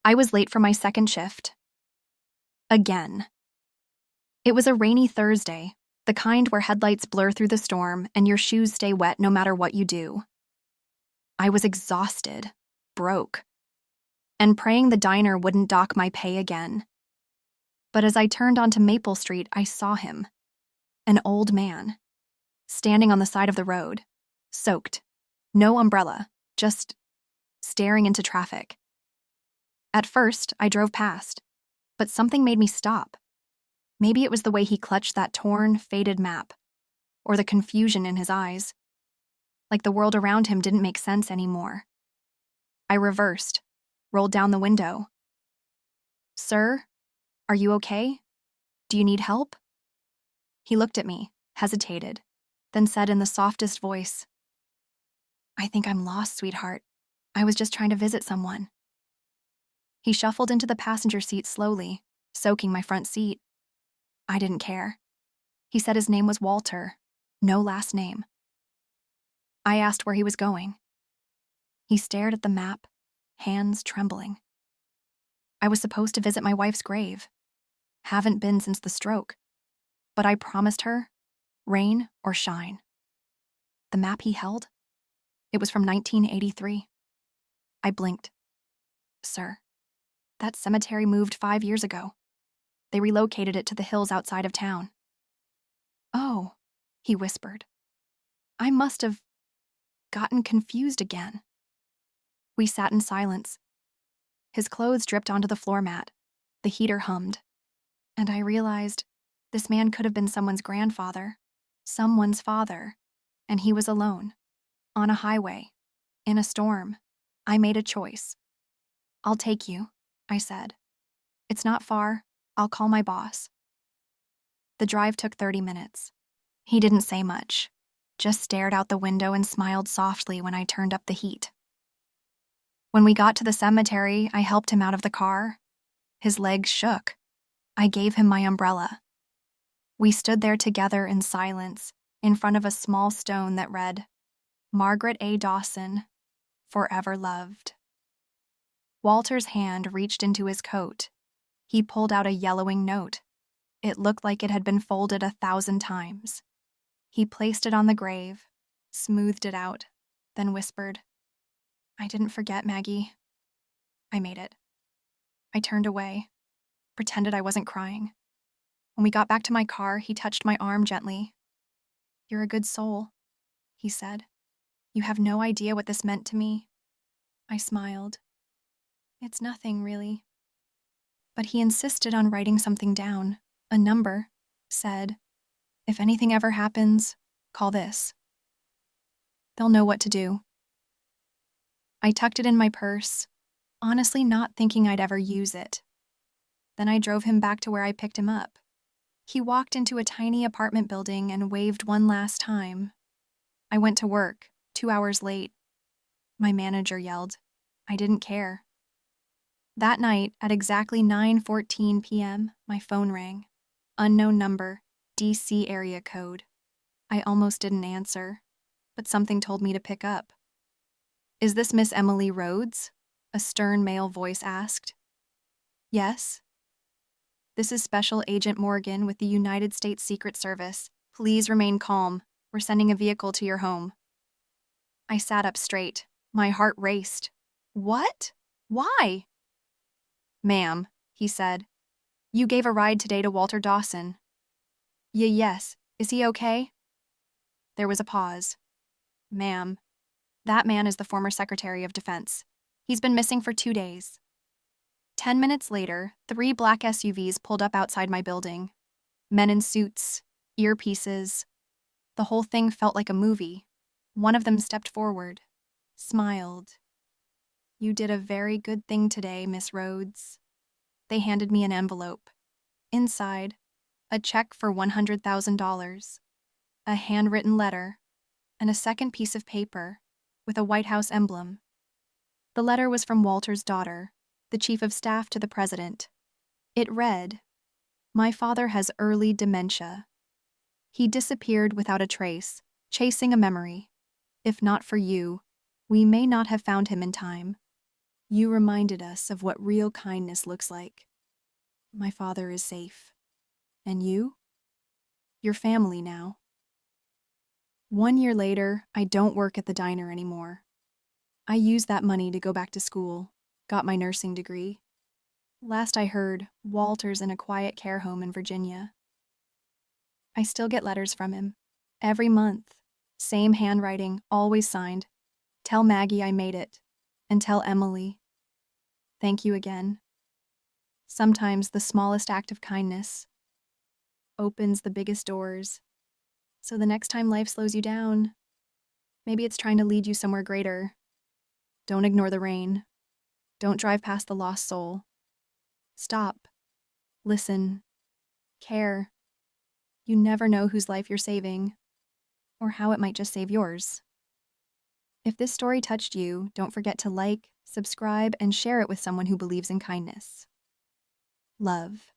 I was late for my second shift. Again. It was a rainy Thursday, the kind where headlights blur through the storm and your shoes stay wet no matter what you do. I was exhausted, broke, and praying the diner wouldn't dock my pay again. But as I turned onto Maple Street, I saw him, an old man, standing on the side of the road, soaked, no umbrella, just staring into traffic. At first, I drove past, but something made me stop. Maybe it was the way he clutched that torn, faded map, or the confusion in his eyes, like the world around him didn't make sense anymore. I reversed, rolled down the window. "Sir, are you okay? Do you need help?" He looked at me, hesitated, then said in the softest voice, "I think I'm lost, sweetheart. I was just trying to visit someone." He shuffled into the passenger seat slowly, soaking my front seat. I didn't care. He said his name was Walter, no last name. I asked where he was going. He stared at the map, hands trembling. I was supposed to visit my wife's grave. Haven't been since the stroke. But I promised her, rain or shine. The map he held? It was from 1983. I blinked. "Sir, that cemetery moved 5 years ago. They relocated it to the hills outside of town." "Oh," he whispered. I must have gotten confused again. We sat in silence. His clothes dripped onto the floor mat. The heater hummed. And I realized this man could have been someone's grandfather, someone's father, and he was alone, on a highway, in a storm. I made a choice. "I'll take you," I said. "It's not far. I'll call my boss." The drive took 30 minutes. He didn't say much, just stared out the window and smiled softly when I turned up the heat. When we got to the cemetery, I helped him out of the car. His legs shook. I gave him my umbrella. We stood there together in silence, in front of a small stone that read, "Margaret A. Dawson, forever loved." Walter's hand reached into his coat. He pulled out a yellowing note. It looked like it had been folded 1,000 times. He placed it on the grave, smoothed it out, then whispered, "I didn't forget, Maggie." I made it. I turned away, pretended I wasn't crying. When we got back to my car, he touched my arm gently. "You're a good soul," he said. "You have no idea what this meant to me." I smiled. "It's nothing, really." But he insisted on writing something down, a number, said, "If anything ever happens, call this. They'll know what to do." I tucked it in my purse, honestly not thinking I'd ever use it. Then I drove him back to where I picked him up. He walked into a tiny apartment building and waved one last time. I went to work, 2 hours late. My manager yelled. I didn't care. That night, at exactly 9:14 p.m., my phone rang. Unknown number, DC area code. I almost didn't answer, but something told me to pick up. "Is this Miss Emily Rhodes?" a stern male voice asked. "Yes." "This is Special Agent Morgan with the United States Secret Service. Please remain calm. We're sending a vehicle to your home." I sat up straight. My heart raced. "What? Why?" "Ma'am," he said, "you gave a ride today to Walter Dawson." Yes. Is he okay?" There was a pause. "Ma'am, that man is the former Secretary of Defense. He's been missing for 2 days." 10 minutes later, 3 black SUVs pulled up outside my building. Men in suits, earpieces. The whole thing felt like a movie. One of them stepped forward, smiled. "You did a very good thing today, Miss Rhodes." They handed me an envelope. Inside, a check for $100,000, a handwritten letter, and a second piece of paper with a White House emblem. The letter was from Walter's daughter, the chief of staff to the president. It read, "My father has early dementia. He disappeared without a trace, chasing a memory. If not for you, we may not have found him in time. You reminded us of what real kindness looks like. My father is safe. And you? Your family now. 1 year later, I don't work at the diner anymore. I used that money to go back to school, got my nursing degree. Last I heard, Walter's in a quiet care home in Virginia. I still get letters from him. Every month. Same handwriting, always signed. Tell Maggie I made it. And tell Emily. Thank you again. Sometimes the smallest act of kindness opens the biggest doors. So the next time life slows you down, maybe it's trying to lead you somewhere greater. Don't ignore the rain. Don't drive past the lost soul. Stop. Listen. Care. You never know whose life you're saving, or how it might just save yours. If this story touched you, don't forget to like, subscribe, and share it with someone who believes in kindness. Love.